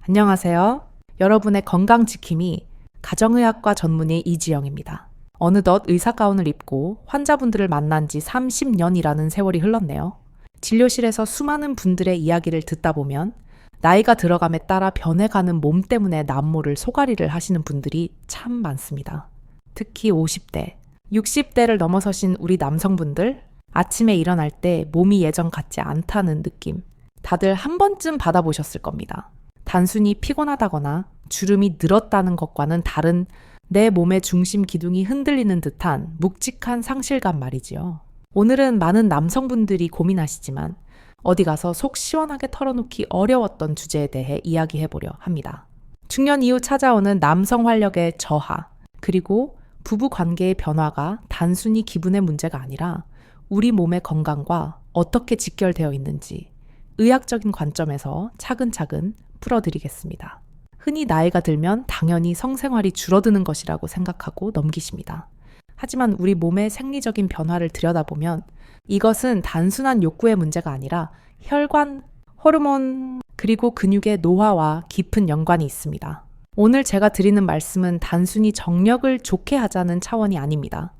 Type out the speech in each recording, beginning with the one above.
안녕하세요. 여러분의 건강 지킴이 가정의학과 전문의 이지영입니다. 어느덧 의사 가운을 입고 환자분들을 만난 지 30년이라는 세월이 흘렀네요. 진료실에서 수많은 분들의 이야기를 듣다 보면 나이가 들어감에 따라 변해가는 몸 때문에 남모를 소가리를 하시는 분들이 참 많습니다. 특히 50대, 60대를 넘어서신 우리 남성분들, 아침에 일어날 때 몸이 예전 같지 않다는 느낌, 다들 한 번쯤 받아보셨을 겁니다. 단순히 피곤하다거나 주름이 늘었다는 것과는 다른 내 몸의 중심 기둥이 흔들리는 듯한 묵직한 상실감 말이지요. 오늘은 많은 남성분들이 고민하시지만 어디 가서 속 시원하게 털어놓기 어려웠던 주제에 대해 이야기해보려 합니다. 중년 이후 찾아오는 남성 활력의 저하, 그리고 부부 관계의 변화가 단순히 기분의 문제가 아니라 우리 몸의 건강과 어떻게 직결되어 있는지 의학적인 관점에서 차근차근 풀어드리겠습니다. 흔히 나이가 들면 당연히 성생활이 줄어드는 것이라고 생각하고 넘기십니다. 하지만 우리 몸의 생리적인 변화를 들여다보면 이것은 단순한 욕구의 문제가 아니라 혈관, 호르몬, 그리고 근육의 노화와 깊은 연관이 있습니다. 오늘 제가 드리는 말씀은 단순히 정력을 좋게 하자는 차원이 아닙니다.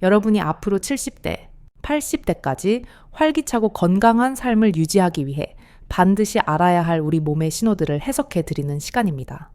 여러분이 앞으로 70대, 80대까지 활기차고 건강한 삶을 유지하기 위해 반드시 알아야 할 우리 몸의 신호들을 해석해 드리는 시간입니다.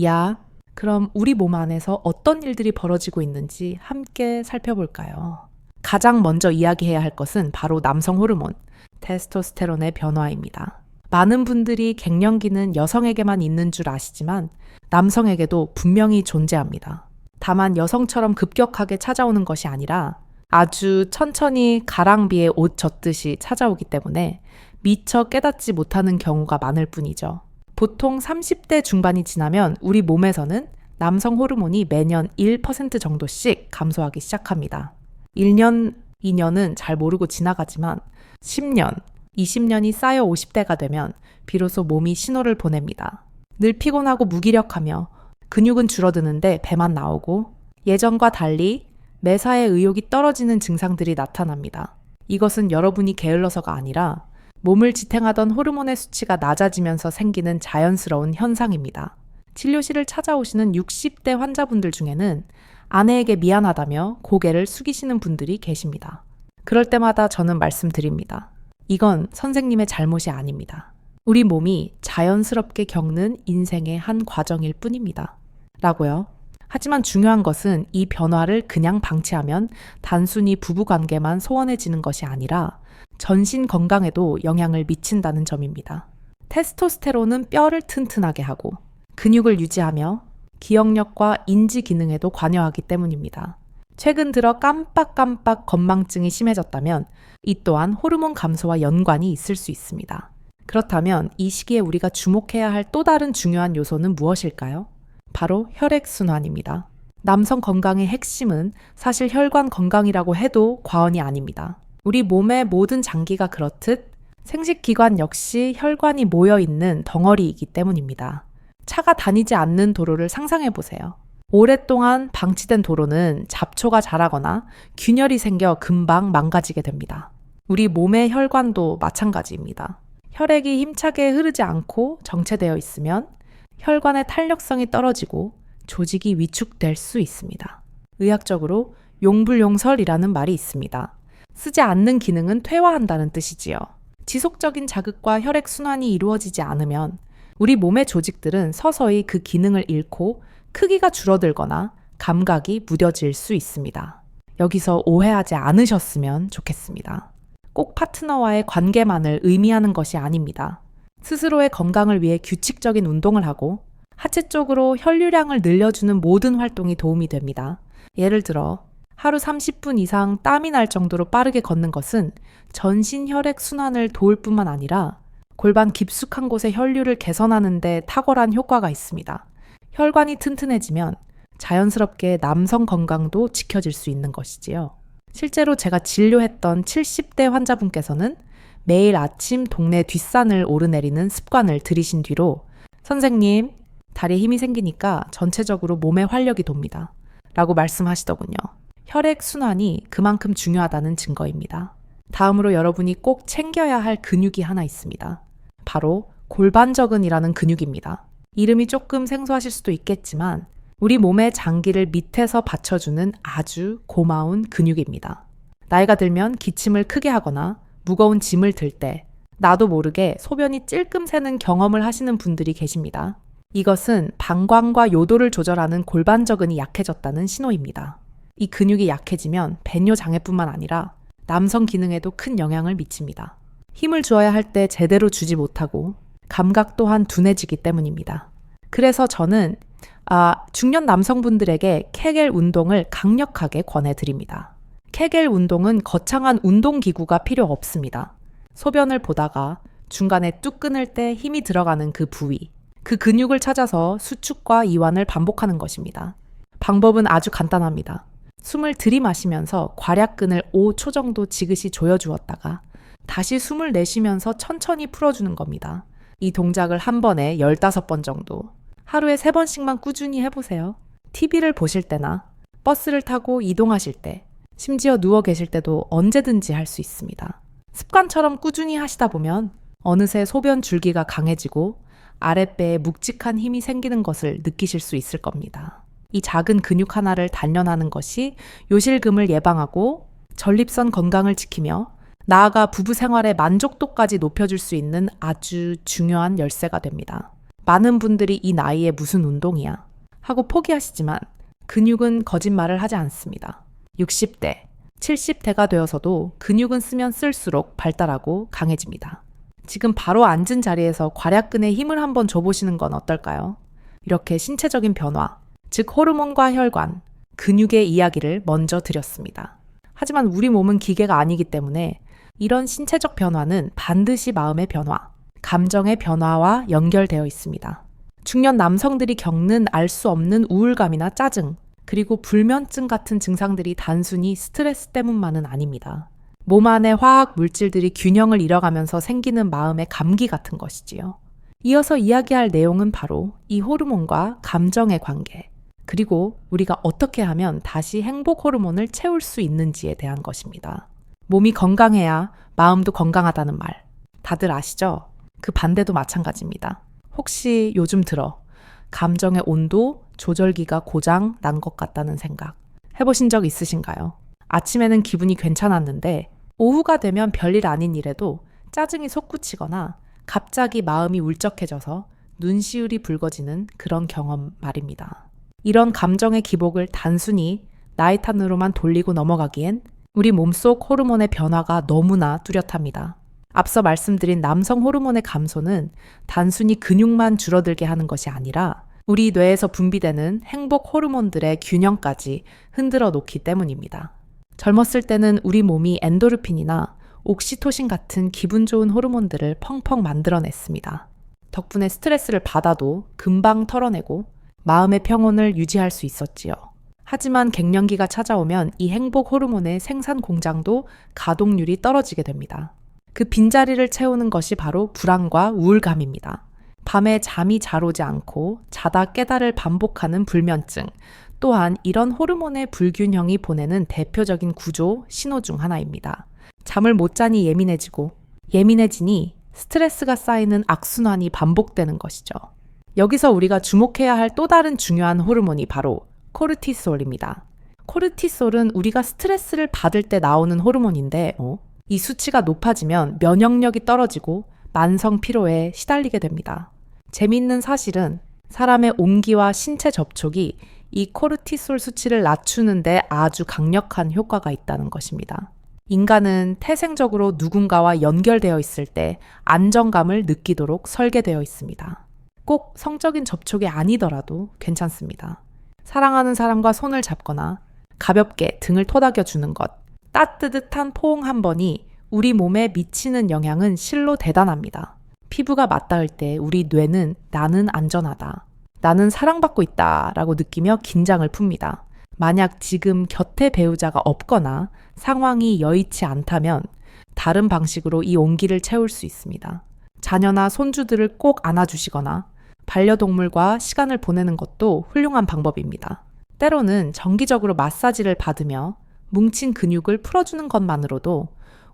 야, 그럼 우리 몸 안에서 어떤 일들이 벌어지고 있는지 함께 살펴볼까요? 가장 먼저 이야기해야 할 것은 바로 남성 호르몬, 테스토스테론의 변화입니다. 많은 분들이 갱년기는 여성에게만 있는 줄 아시지만 남성에게도 분명히 존재합니다. 다만 여성처럼 급격하게 찾아오는 것이 아니라 아주 천천히 가랑비에 옷 젖듯이 찾아오기 때문에 미처 깨닫지 못하는 경우가 많을 뿐이죠. 보통 30대 중반이 지나면 우리 몸에서는 남성 호르몬이 매년 1% 정도씩 감소하기 시작합니다. 1년, 2년은 잘 모르고 지나가지만 10년, 20년이 쌓여 50대가 되면 비로소 몸이 신호를 보냅니다. 늘 피곤하고 무기력하며 근육은 줄어드는데 배만 나오고 예전과 달리 매사에 의욕이 떨어지는 증상들이 나타납니다. 이것은 여러분이 게을러서가 아니라 몸을 지탱하던 호르몬의 수치가 낮아지면서 생기는 자연스러운 현상입니다. 진료실을 찾아오시는 60대 환자분들 중에는 아내에게 미안하다며 고개를 숙이시는 분들이 계십니다. 그럴 때마다 저는 말씀드립니다. 이건 선생님의 잘못이 아닙니다. 우리 몸이 자연스럽게 겪는 인생의 한 과정일 뿐입니다. 라고요. 하지만 중요한 것은 이 변화를 그냥 방치하면 단순히 부부관계만 소원해지는 것이 아니라 전신 건강에도 영향을 미친다는 점입니다. 테스토스테론은 뼈를 튼튼하게 하고 근육을 유지하며 기억력과 인지 기능에도 관여하기 때문입니다. 최근 들어 깜빡깜빡 건망증이 심해졌다면 이 또한 호르몬 감소와 연관이 있을 수 있습니다. 그렇다면 이 시기에 우리가 주목해야 할 또 다른 중요한 요소는 무엇일까요? 바로 혈액순환입니다. 남성 건강의 핵심은 사실 혈관 건강이라고 해도 과언이 아닙니다. 우리 몸의 모든 장기가 그렇듯 생식기관 역시 혈관이 모여있는 덩어리이기 때문입니다. 차가 다니지 않는 도로를 상상해보세요. 오랫동안 방치된 도로는 잡초가 자라거나 균열이 생겨 금방 망가지게 됩니다. 우리 몸의 혈관도 마찬가지입니다. 혈액이 힘차게 흐르지 않고 정체되어 있으면 혈관의 탄력성이 떨어지고 조직이 위축될 수 있습니다. 의학적으로 용불용설이라는 말이 있습니다. 쓰지 않는 기능은 퇴화한다는 뜻이지요. 지속적인 자극과 혈액순환이 이루어지지 않으면 우리 몸의 조직들은 서서히 그 기능을 잃고 크기가 줄어들거나 감각이 무뎌질 수 있습니다. 여기서 오해하지 않으셨으면 좋겠습니다. 꼭 파트너와의 관계만을 의미하는 것이 아닙니다. 스스로의 건강을 위해 규칙적인 운동을 하고 하체 쪽으로 혈류량을 늘려주는 모든 활동이 도움이 됩니다. 예를 들어 하루 30분 이상 땀이 날 정도로 빠르게 걷는 것은 전신 혈액 순환을 도울 뿐만 아니라 골반 깊숙한 곳의 혈류를 개선하는 데 탁월한 효과가 있습니다. 혈관이 튼튼해지면 자연스럽게 남성 건강도 지켜질 수 있는 것이지요. 실제로 제가 진료했던 70대 환자분께서는 매일 아침 동네 뒷산을 오르내리는 습관을 들이신 뒤로 선생님, 다리에 힘이 생기니까 전체적으로 몸에 활력이 돕니다. 라고 말씀하시더군요. 혈액 순환이 그만큼 중요하다는 증거입니다. 다음으로 여러분이 꼭 챙겨야 할 근육이 하나 있습니다. 바로 골반저근이라는 근육입니다. 이름이 조금 생소하실 수도 있겠지만 우리 몸의 장기를 밑에서 받쳐주는 아주 고마운 근육입니다. 나이가 들면 기침을 크게 하거나 무거운 짐을 들 때 나도 모르게 소변이 찔끔 새는 경험을 하시는 분들이 계십니다. 이것은 방광과 요도를 조절하는 골반저근이 약해졌다는 신호입니다. 이 근육이 약해지면 배뇨 장애뿐만 아니라 남성 기능에도 큰 영향을 미칩니다. 힘을 주어야 할 때 제대로 주지 못하고 감각 또한 둔해지기 때문입니다. 그래서 저는 중년 남성분들에게 케겔 운동을 강력하게 권해드립니다. 케겔 운동은 거창한 운동기구가 필요 없습니다. 소변을 보다가 중간에 뚝 끊을 때 힘이 들어가는 그 부위, 그 근육을 찾아서 수축과 이완을 반복하는 것입니다. 방법은 아주 간단합니다. 숨을 들이마시면서 괄약근을 5초 정도 지그시 조여주었다가 다시 숨을 내쉬면서 천천히 풀어주는 겁니다. 이 동작을 한 번에 15번 정도, 하루에 3번씩만 꾸준히 해보세요. TV를 보실 때나 버스를 타고 이동하실 때, 심지어 누워 계실 때도 언제든지 할 수 있습니다. 습관처럼 꾸준히 하시다 보면 어느새 소변 줄기가 강해지고 아랫배에 묵직한 힘이 생기는 것을 느끼실 수 있을 겁니다. 이 작은 근육 하나를 단련하는 것이 요실금을 예방하고 전립선 건강을 지키며 나아가 부부 생활의 만족도까지 높여줄 수 있는 아주 중요한 열쇠가 됩니다. 많은 분들이 이 나이에 무슨 운동이야 하고 포기하시지만 근육은 거짓말을 하지 않습니다. 60대, 70대가 되어서도 근육은 쓰면 쓸수록 발달하고 강해집니다. 지금 바로 앉은 자리에서 괄약근에 힘을 한번 줘보시는 건 어떨까요? 이렇게 신체적인 변화, 즉 호르몬과 혈관, 근육의 이야기를 먼저 드렸습니다. 하지만 우리 몸은 기계가 아니기 때문에 이런 신체적 변화는 반드시 마음의 변화, 감정의 변화와 연결되어 있습니다. 중년 남성들이 겪는 알 수 없는 우울감이나 짜증, 그리고 불면증 같은 증상들이 단순히 스트레스 때문만은 아닙니다. 몸 안의 화학 물질들이 균형을 잃어가면서 생기는 마음의 감기 같은 것이지요. 이어서 이야기할 내용은 바로 이 호르몬과 감정의 관계, 그리고 우리가 어떻게 하면 다시 행복 호르몬을 채울 수 있는지에 대한 것입니다. 몸이 건강해야 마음도 건강하다는 말, 다들 아시죠? 그 반대도 마찬가지입니다. 혹시 요즘 들어 감정의 온도 조절기가 고장 난 것 같다는 생각 해보신 적 있으신가요? 아침에는 기분이 괜찮았는데 오후가 되면 별일 아닌 일에도 짜증이 솟구치거나 갑자기 마음이 울적해져서 눈시울이 붉어지는 그런 경험 말입니다. 이런 감정의 기복을 단순히 나이 탓으로만 돌리고 넘어가기엔 우리 몸속 호르몬의 변화가 너무나 뚜렷합니다. 앞서 말씀드린 남성 호르몬의 감소는 단순히 근육만 줄어들게 하는 것이 아니라 우리 뇌에서 분비되는 행복 호르몬들의 균형까지 흔들어 놓기 때문입니다. 젊었을 때는 우리 몸이 엔도르핀이나 옥시토신 같은 기분 좋은 호르몬들을 펑펑 만들어냈습니다. 덕분에 스트레스를 받아도 금방 털어내고 마음의 평온을 유지할 수 있었지요. 하지만 갱년기가 찾아오면 이 행복 호르몬의 생산 공장도 가동률이 떨어지게 됩니다. 그 빈자리를 채우는 것이 바로 불안과 우울감입니다. 밤에 잠이 잘 오지 않고 자다 깨다를 반복하는 불면증, 또한 이런 호르몬의 불균형이 보내는 대표적인 구조, 신호 중 하나입니다. 잠을 못 자니 예민해지니 스트레스가 쌓이는 악순환이 반복되는 것이죠. 여기서 우리가 주목해야 할 또 다른 중요한 호르몬이 바로 코르티솔입니다. 코르티솔은 우리가 스트레스를 받을 때 나오는 호르몬인데 이 수치가 높아지면 면역력이 떨어지고 만성 피로에 시달리게 됩니다. 재미있는 사실은 사람의 온기와 신체 접촉이 이 코르티솔 수치를 낮추는데 아주 강력한 효과가 있다는 것입니다. 인간은 태생적으로 누군가와 연결되어 있을 때 안정감을 느끼도록 설계되어 있습니다. 꼭 성적인 접촉이 아니더라도 괜찮습니다. 사랑하는 사람과 손을 잡거나 가볍게 등을 토닥여 주는 것, 따뜻한 포옹 한 번이 우리 몸에 미치는 영향은 실로 대단합니다. 피부가 맞닿을 때 우리 뇌는 나는 안전하다, 나는 사랑받고 있다 라고 느끼며 긴장을 풉니다. 만약 지금 곁에 배우자가 없거나 상황이 여의치 않다면 다른 방식으로 이 온기를 채울 수 있습니다. 자녀나 손주들을 꼭 안아주시거나 반려동물과 시간을 보내는 것도 훌륭한 방법입니다. 때로는 정기적으로 마사지를 받으며 뭉친 근육을 풀어주는 것만으로도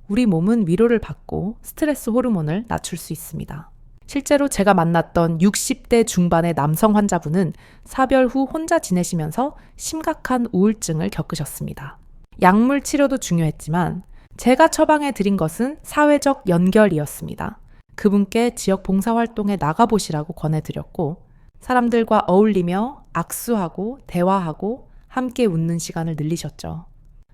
우리 몸은 위로를 받고 스트레스 호르몬을 낮출 수 있습니다. 실제로 제가 만났던 60대 중반의 남성 환자분은 사별 후 혼자 지내시면서 심각한 우울증을 겪으셨습니다. 약물 치료도 중요했지만 제가 처방해 드린 것은 사회적 연결이었습니다. 그분께 지역 봉사활동에 나가보시라고 권해드렸고 사람들과 어울리며 악수하고 대화하고 함께 웃는 시간을 늘리셨죠.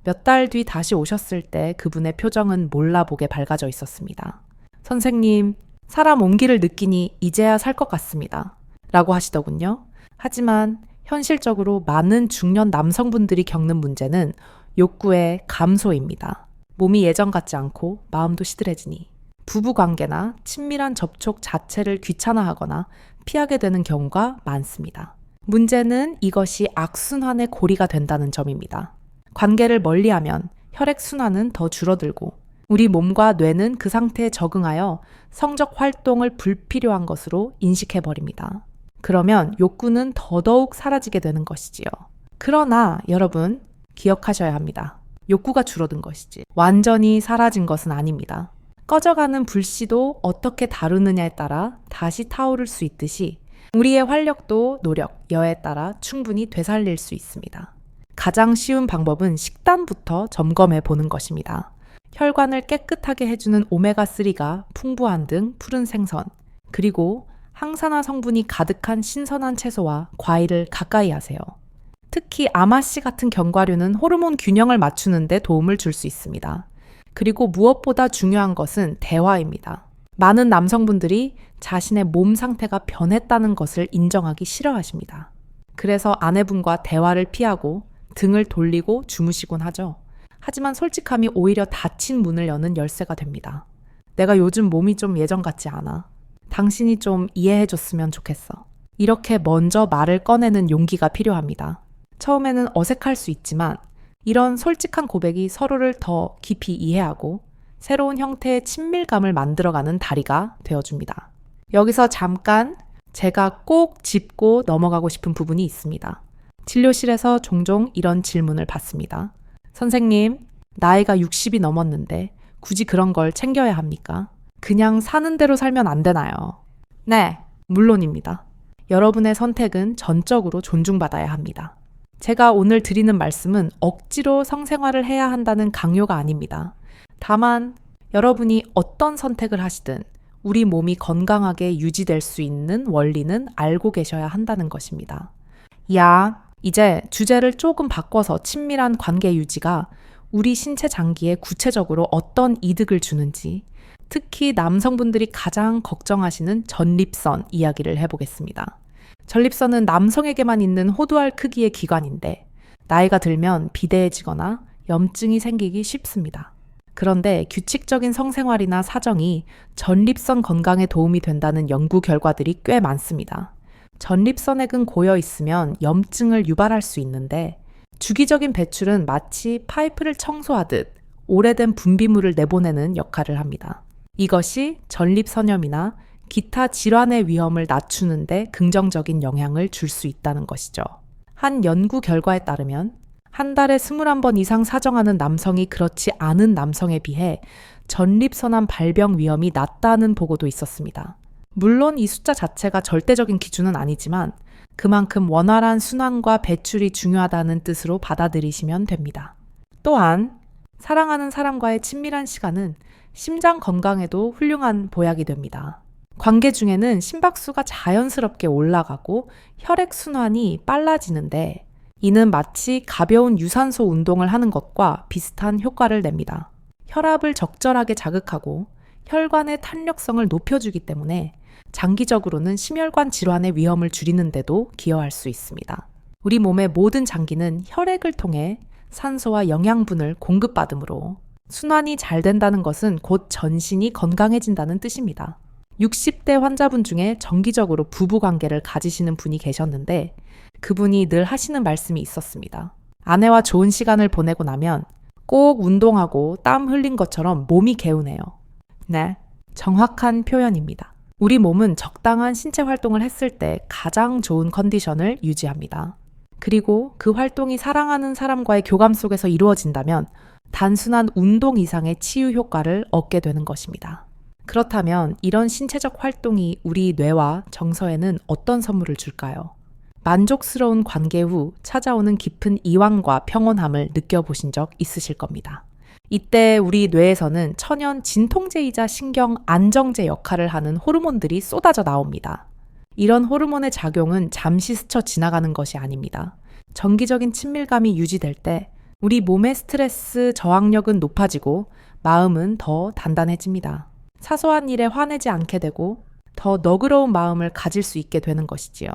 몇 달 뒤 다시 오셨을 때 그분의 표정은 몰라보게 밝아져 있었습니다. 선생님, 사람 온기를 느끼니 이제야 살 것 같습니다. 라고 하시더군요. 하지만 현실적으로 많은 중년 남성분들이 겪는 문제는 욕구의 감소입니다. 몸이 예전 같지 않고 마음도 시들해지니 부부관계나 친밀한 접촉 자체를 귀찮아하거나 피하게 되는 경우가 많습니다. 문제는 이것이 악순환의 고리가 된다는 점입니다. 관계를 멀리하면 혈액순환은 더 줄어들고 우리 몸과 뇌는 그 상태에 적응하여 성적 활동을 불필요한 것으로 인식해버립니다. 그러면 욕구는 더더욱 사라지게 되는 것이지요. 그러나 여러분 기억하셔야 합니다. 욕구가 줄어든 것이지 완전히 사라진 것은 아닙니다. 꺼져가는 불씨도 어떻게 다루느냐에 따라 다시 타오를 수 있듯이 우리의 활력도 노력, 여에 따라 충분히 되살릴 수 있습니다. 가장 쉬운 방법은 식단부터 점검해 보는 것입니다. 혈관을 깨끗하게 해주는 오메가3가 풍부한 등 푸른 생선, 그리고 항산화 성분이 가득한 신선한 채소와 과일을 가까이 하세요. 특히 아마씨 같은 견과류는 호르몬 균형을 맞추는 데 도움을 줄 수 있습니다. 그리고 무엇보다 중요한 것은 대화입니다. 많은 남성분들이 자신의 몸 상태가 변했다는 것을 인정하기 싫어하십니다. 그래서 아내분과 대화를 피하고 등을 돌리고 주무시곤 하죠. 하지만 솔직함이 오히려 닫힌 문을 여는 열쇠가 됩니다. 내가 요즘 몸이 좀 예전 같지 않아. 당신이 좀 이해해줬으면 좋겠어. 이렇게 먼저 말을 꺼내는 용기가 필요합니다. 처음에는 어색할 수 있지만 이런 솔직한 고백이 서로를 더 깊이 이해하고 새로운 형태의 친밀감을 만들어가는 다리가 되어줍니다. 여기서 잠깐 제가 꼭 짚고 넘어가고 싶은 부분이 있습니다. 진료실에서 종종 이런 질문을 받습니다. 선생님, 나이가 60이 넘었는데 굳이 그런 걸 챙겨야 합니까? 그냥 사는 대로 살면 안 되나요? 네, 물론입니다. 여러분의 선택은 전적으로 존중받아야 합니다. 제가 오늘 드리는 말씀은 억지로 성생활을 해야 한다는 강요가 아닙니다. 다만 여러분이 어떤 선택을 하시든 우리 몸이 건강하게 유지될 수 있는 원리는 알고 계셔야 한다는 것입니다. 이제 주제를 조금 바꿔서 친밀한 관계 유지가 우리 신체 장기에 구체적으로 어떤 이득을 주는지, 특히 남성분들이 가장 걱정하시는 전립선 이야기를 해보겠습니다. 전립선은 남성에게만 있는 호두알 크기의 기관인데 나이가 들면 비대해지거나 염증이 생기기 쉽습니다. 그런데 규칙적인 성생활이나 사정이 전립선 건강에 도움이 된다는 연구 결과들이 꽤 많습니다. 전립선액은 고여 있으면 염증을 유발할 수 있는데 주기적인 배출은 마치 파이프를 청소하듯 오래된 분비물을 내보내는 역할을 합니다. 이것이 전립선염이나 기타 질환의 위험을 낮추는 데 긍정적인 영향을 줄 수 있다는 것이죠. 한 연구 결과에 따르면 한 달에 21번 이상 사정하는 남성이 그렇지 않은 남성에 비해 전립선암 발병 위험이 낮다는 보고도 있었습니다. 물론 이 숫자 자체가 절대적인 기준은 아니지만 그만큼 원활한 순환과 배출이 중요하다는 뜻으로 받아들이시면 됩니다. 또한 사랑하는 사람과의 친밀한 시간은 심장 건강에도 훌륭한 보약이 됩니다. 관계 중에는 심박수가 자연스럽게 올라가고 혈액순환이 빨라지는데 이는 마치 가벼운 유산소 운동을 하는 것과 비슷한 효과를 냅니다. 혈압을 적절하게 자극하고 혈관의 탄력성을 높여주기 때문에 장기적으로는 심혈관 질환의 위험을 줄이는 데도 기여할 수 있습니다. 우리 몸의 모든 장기는 혈액을 통해 산소와 영양분을 공급받으므로 순환이 잘 된다는 것은 곧 전신이 건강해진다는 뜻입니다. 60대 환자분 중에 정기적으로 부부관계를 가지시는 분이 계셨는데 그분이 늘 하시는 말씀이 있었습니다. 아내와 좋은 시간을 보내고 나면 꼭 운동하고 땀 흘린 것처럼 몸이 개운해요. 네, 정확한 표현입니다. 우리 몸은 적당한 신체 활동을 했을 때 가장 좋은 컨디션을 유지합니다. 그리고 그 활동이 사랑하는 사람과의 교감 속에서 이루어진다면 단순한 운동 이상의 치유 효과를 얻게 되는 것입니다. 그렇다면 이런 신체적 활동이 우리 뇌와 정서에는 어떤 선물을 줄까요? 만족스러운 관계 후 찾아오는 깊은 이완과 평온함을 느껴보신 적 있으실 겁니다. 이때 우리 뇌에서는 천연 진통제이자 신경 안정제 역할을 하는 호르몬들이 쏟아져 나옵니다. 이런 호르몬의 작용은 잠시 스쳐 지나가는 것이 아닙니다. 정기적인 친밀감이 유지될 때 우리 몸의 스트레스 저항력은 높아지고 마음은 더 단단해집니다. 사소한 일에 화내지 않게 되고 더 너그러운 마음을 가질 수 있게 되는 것이지요.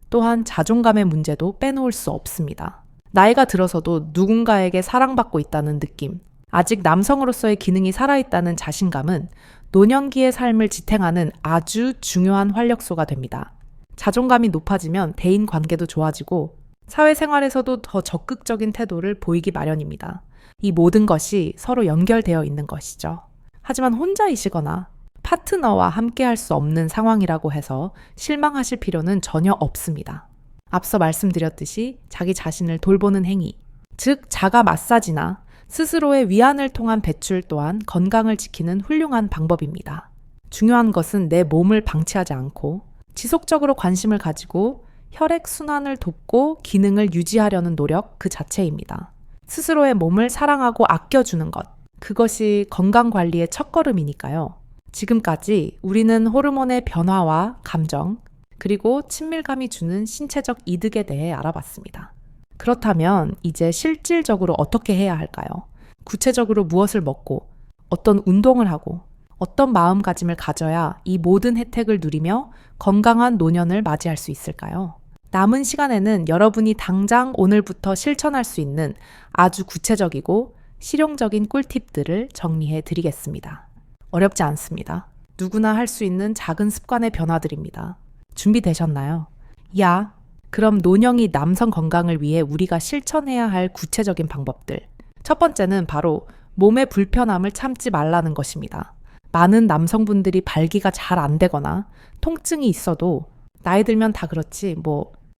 또한 자존감의 문제도 빼놓을 수 없습니다. 나이가 들어서도 누군가에게 사랑받고 있다는 느낌, 아직 남성으로서의 기능이 살아있다는 자신감은 노년기의 삶을 지탱하는 아주 중요한 활력소가 됩니다. 자존감이 높아지면 대인 관계도 좋아지고 사회생활에서도 더 적극적인 태도를 보이기 마련입니다. 이 모든 것이 서로 연결되어 있는 것이죠. 하지만 혼자이시거나 파트너와 함께 할 수 없는 상황이라고 해서 실망하실 필요는 전혀 없습니다. 앞서 말씀드렸듯이 자기 자신을 돌보는 행위, 즉 자가 마사지나 스스로의 위안을 통한 배출 또한 건강을 지키는 훌륭한 방법입니다. 중요한 것은 내 몸을 방치하지 않고 지속적으로 관심을 가지고 혈액순환을 돕고 기능을 유지하려는 노력 그 자체입니다. 스스로의 몸을 사랑하고 아껴주는 것, 그것이 건강관리의 첫걸음이니까요. 지금까지 우리는 호르몬의 변화와 감정, 그리고 친밀감이 주는 신체적 이득에 대해 알아봤습니다. 그렇다면 이제 실질적으로 어떻게 해야 할까요? 구체적으로 무엇을 먹고, 어떤 운동을 하고, 어떤 마음가짐을 가져야 이 모든 혜택을 누리며 건강한 노년을 맞이할 수 있을까요? 남은 시간에는 여러분이 당장 오늘부터 실천할 수 있는 아주 구체적이고 실용적인 꿀팁들을 정리해 드리겠습니다. 어렵지 않습니다. 누구나 할 수 있는 작은 습관의 변화들입니다. 준비되셨나요? 야, 그럼 노년이 남성 건강을 위해 우리가 실천해야 할 구체적인 방법들. 첫 번째는 바로 몸의 불편함을 참지 말라는 것입니다. 많은 남성분들이 발기가 잘 안 되거나 통증이 있어도 나이 들면 다 그렇지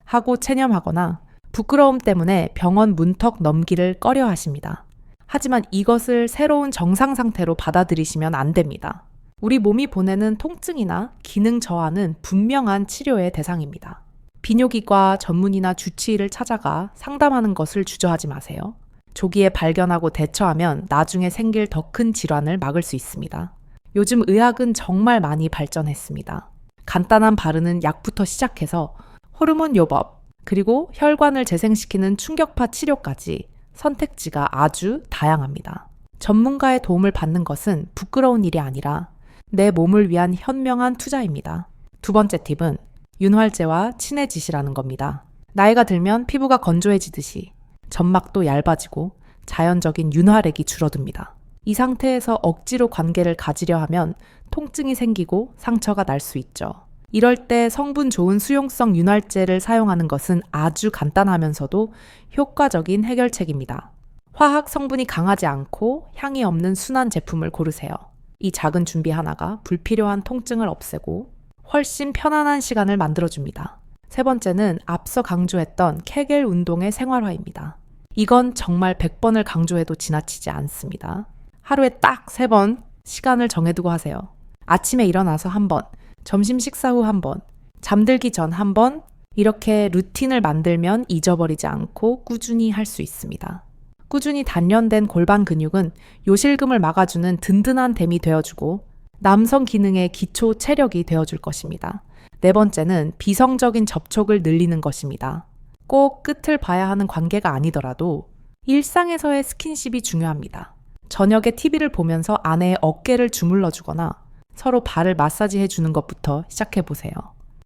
하고 체념하거나 부끄러움 때문에 병원 문턱 넘기를 꺼려 하십니다. 하지만 이것을 새로운 정상 상태로 받아들이시면 안 됩니다. 우리 몸이 보내는 통증이나 기능 저하는 분명한 치료의 대상입니다. 비뇨기과 전문의나 주치의를 찾아가 상담하는 것을 주저하지 마세요. 조기에 발견하고 대처하면 나중에 생길 더 큰 질환을 막을 수 있습니다. 요즘 의학은 정말 많이 발전했습니다. 간단한 바르는 약부터 시작해서 호르몬 요법, 그리고 혈관을 재생시키는 충격파 치료까지 선택지가 아주 다양합니다. 전문가의 도움을 받는 것은 부끄러운 일이 아니라 내 몸을 위한 현명한 투자입니다. 두 번째 팁은 윤활제와 친해지시라는 겁니다. 나이가 들면 피부가 건조해지듯이 점막도 얇아지고 자연적인 윤활액이 줄어듭니다. 이 상태에서 억지로 관계를 가지려 하면 통증이 생기고 상처가 날 수 있죠. 이럴 때 성분 좋은 수용성 윤활제를 사용하는 것은 아주 간단하면서도 효과적인 해결책입니다. 화학 성분이 강하지 않고 향이 없는 순한 제품을 고르세요. 이 작은 준비 하나가 불필요한 통증을 없애고 훨씬 편안한 시간을 만들어줍니다. 세 번째는 앞서 강조했던 케겔 운동의 생활화입니다. 이건 정말 100번을 강조해도 지나치지 않습니다. 하루에 딱 3번 시간을 정해두고 하세요. 아침에 일어나서 1번, 점심 식사 후 1번, 잠들기 전 1번, 이렇게 루틴을 만들면 잊어버리지 않고 꾸준히 할 수 있습니다. 꾸준히 단련된 골반 근육은 요실금을 막아주는 든든한 댐이 되어주고 남성 기능의 기초 체력이 되어줄 것입니다. 네 번째는 비성적인 접촉을 늘리는 것입니다. 꼭 끝을 봐야 하는 관계가 아니더라도 일상에서의 스킨십이 중요합니다. 저녁에 TV를 보면서 아내의 어깨를 주물러 주거나 서로 발을 마사지해 주는 것부터 시작해 보세요.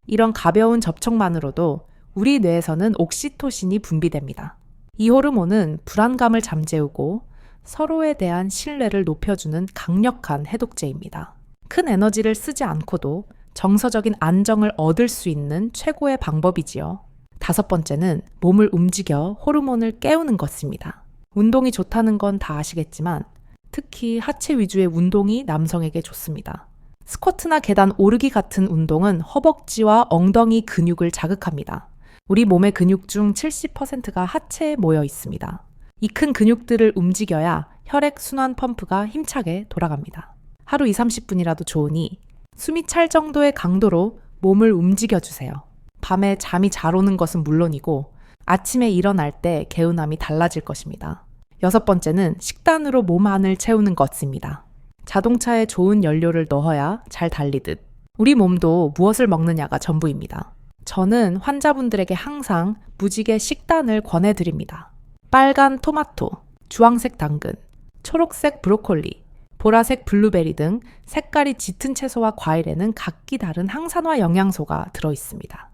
이런 가벼운 접촉만으로도 우리 뇌에서는 옥시토신이 분비됩니다. 이 호르몬은 불안감을 잠재우고 서로에 대한 신뢰를 높여주는 강력한 해독제입니다. 큰 에너지를 쓰지 않고도 정서적인 안정을 얻을 수 있는 최고의 방법이지요. 5번째는 몸을 움직여 호르몬을 깨우는 것입니다. 운동이 좋다는 건 다 아시겠지만 특히 하체 위주의 운동이 남성에게 좋습니다. 스쿼트나 계단 오르기 같은 운동은 허벅지와 엉덩이 근육을 자극합니다. 우리 몸의 근육 중 70%가 하체에 모여 있습니다. 이 큰 근육들을 움직여야 혈액 순환 펌프가 힘차게 돌아갑니다. 하루 2, 30분이라도 좋으니 숨이 찰 정도의 강도로 몸을 움직여주세요. 밤에 잠이 잘 오는 것은 물론이고 아침에 일어날 때 개운함이 달라질 것입니다. 6번째는 식단으로 몸 안을 채우는 것입니다. 자동차에 좋은 연료를 넣어야 잘 달리듯 우리 몸도 무엇을 먹느냐가 전부입니다. 저는 환자분들에게 항상 무지개 식단을 권해드립니다. 빨간 토마토, 주황색 당근, 초록색 브로콜리, 보라색 블루베리 등 색깔이 짙은 채소와 과일에는 각기 다른 항산화 영양소가 들어있습니다.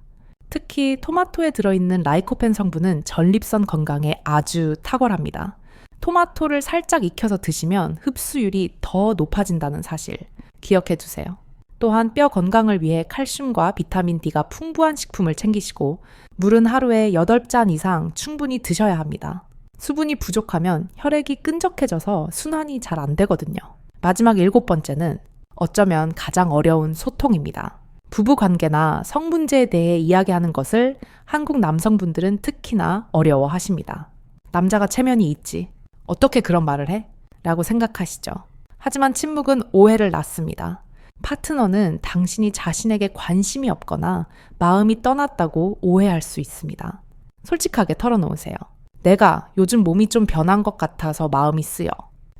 특히 토마토에 들어있는 라이코펜 성분은 전립선 건강에 아주 탁월합니다. 토마토를 살짝 익혀서 드시면 흡수율이 더 높아진다는 사실 기억해 두세요. 또한 뼈 건강을 위해 칼슘과 비타민 D가 풍부한 식품을 챙기시고 물은 하루에 8잔 이상 충분히 드셔야 합니다. 수분이 부족하면 혈액이 끈적해져서 순환이 잘 안 되거든요. 마지막 7번째는 어쩌면 가장 어려운 소통입니다. 부부관계나 성문제에 대해 이야기하는 것을 한국 남성분들은 특히나 어려워하십니다. 남자가 체면이 있지. 어떻게 그런 말을 해? 라고 생각하시죠. 하지만 침묵은 오해를 낳습니다. 파트너는 당신이 자신에게 관심이 없거나 마음이 떠났다고 오해할 수 있습니다. 솔직하게 털어놓으세요. 내가 요즘 몸이 좀 변한 것 같아서 마음이 쓰여.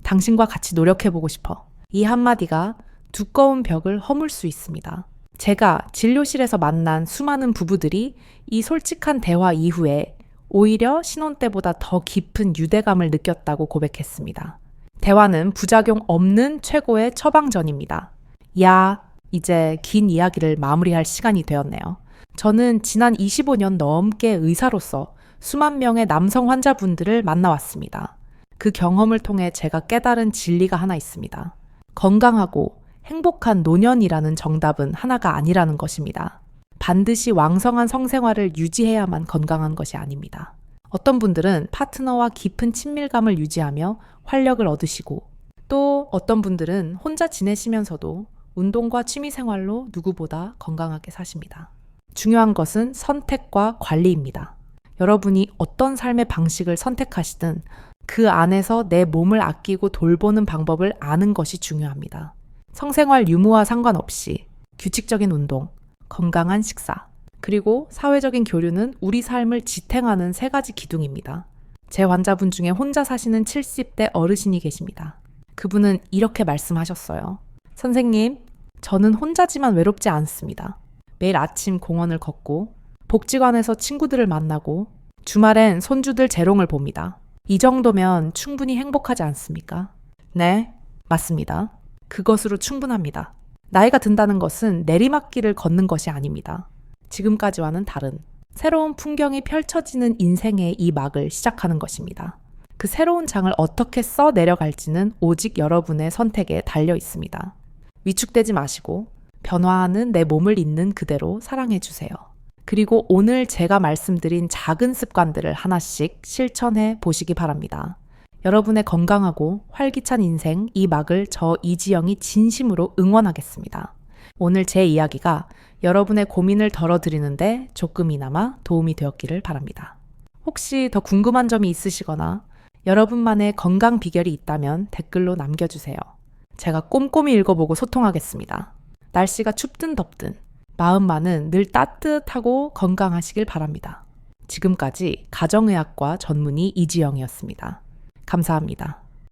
당신과 같이 노력해보고 싶어. 이 한마디가 두꺼운 벽을 허물 수 있습니다. 제가 진료실에서 만난 수많은 부부들이 이 솔직한 대화 이후에 오히려 신혼 때보다 더 깊은 유대감을 느꼈다고 고백했습니다. 대화는 부작용 없는 최고의 처방전입니다. 이제 긴 이야기를 마무리할 시간이 되었네요. 저는 지난 25년 넘게 의사로서 수만 명의 남성 환자분들을 만나왔습니다. 그 경험을 통해 제가 깨달은 진리가 하나 있습니다. 건강하고 행복한 노년이라는 정답은 하나가 아니라는 것입니다. 반드시 왕성한 성생활을 유지해야만 건강한 것이 아닙니다. 어떤 분들은 파트너와 깊은 친밀감을 유지하며 활력을 얻으시고 또 어떤 분들은 혼자 지내시면서도 운동과 취미생활로 누구보다 건강하게 사십니다. 중요한 것은 선택과 관리입니다. 여러분이 어떤 삶의 방식을 선택하시든 그 안에서 내 몸을 아끼고 돌보는 방법을 아는 것이 중요합니다. 성생활 유무와 상관없이 규칙적인 운동, 건강한 식사, 그리고 사회적인 교류는 우리 삶을 지탱하는 3가지 기둥입니다. 제 환자분 중에 혼자 사시는 70대 어르신이 계십니다. 그분은 이렇게 말씀하셨어요. 선생님, 저는 혼자지만 외롭지 않습니다. 매일 아침 공원을 걷고 복지관에서 친구들을 만나고 주말엔 손주들 재롱을 봅니다. 이 정도면 충분히 행복하지 않습니까? 네, 맞습니다. 그것으로 충분합니다. 나이가 든다는 것은 내리막길을 걷는 것이 아닙니다. 지금까지와는 다른 새로운 풍경이 펼쳐지는 인생의 이 막을 시작하는 것입니다. 그 새로운 장을 어떻게 써 내려갈지는 오직 여러분의 선택에 달려 있습니다. 위축되지 마시고 변화하는 내 몸을 있는 그대로 사랑해 주세요. 그리고 오늘 제가 말씀드린 작은 습관들을 하나씩 실천해 보시기 바랍니다. 여러분의 건강하고 활기찬 인생 이 막을 저 이지영이 진심으로 응원하겠습니다. 오늘 제 이야기가 여러분의 고민을 덜어드리는데 조금이나마 도움이 되었기를 바랍니다. 혹시 더 궁금한 점이 있으시거나 여러분만의 건강 비결이 있다면 댓글로 남겨주세요. 제가 꼼꼼히 읽어보고 소통하겠습니다. 날씨가 춥든 덥든 마음만은 늘 따뜻하고 건강하시길 바랍니다. 지금까지 가정의학과 전문의 이지영이었습니다. 감사합니다.